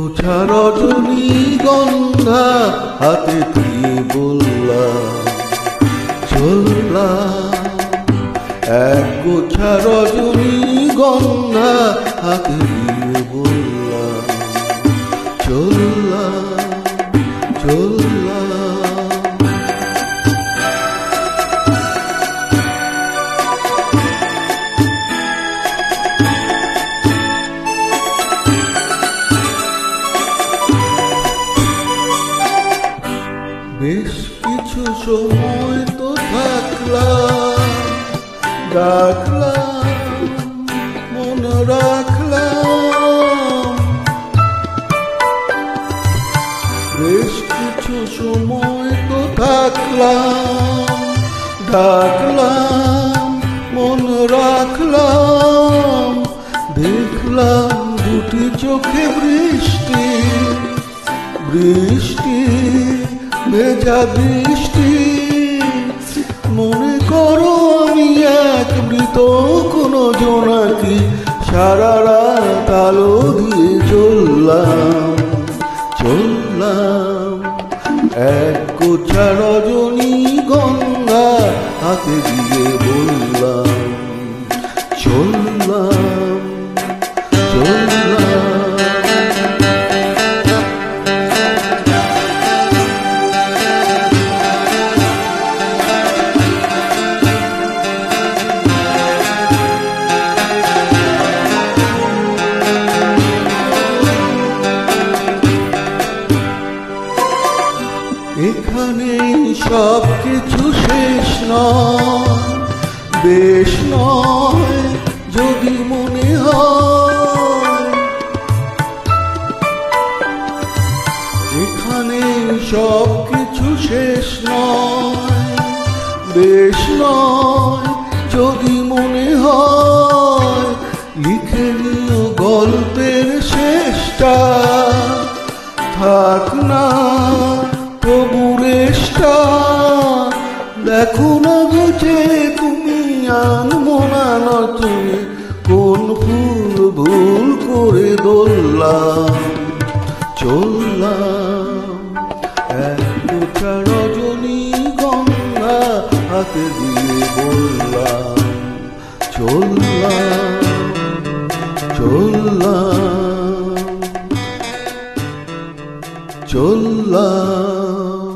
গোছা রজনীগন্ধা হাতে দিয়ে বললাম চললাম। এক গোছা রজনীগন্ধা হাতে দিয়ে বললাম চললাম চললাম। বেশ কিছু সময় তো থাকলাম, ডাকলাম মন রাখলাম। বেশ কিছু সময় তো থাকলাম, ডাকলাম মন রাখলাম। দেখলাম দুটি চোখে বৃষ্টি, বৃষ্টি ভেজা বৃষ্টি। মনে করো আমি এক মৃত কোনো জোনাকি, সারা রাত আলো দিয়ে চললাম চললাম। এক গোছা রজনীগন্ধা হাতে দিয়ে বললাম চললাম চললাম। এখানে সব কিছু শেষ নয়, বেশ নয় যদি মনে হয়। এখানে সব কিছু শেষ নয়, বেশ নয় যদি মনে হয়। লিখে নিও গল্পের শেষটা, থাক না তবু রেশটা। দেখো না বুঝে তুমি আনমনা নচে, কোন ফুল ভুল করে দোললাম চললাম। এক গোছা রজনীগন্ধা হাতে দিয়ে বললাম চললাম চললাম চললাম।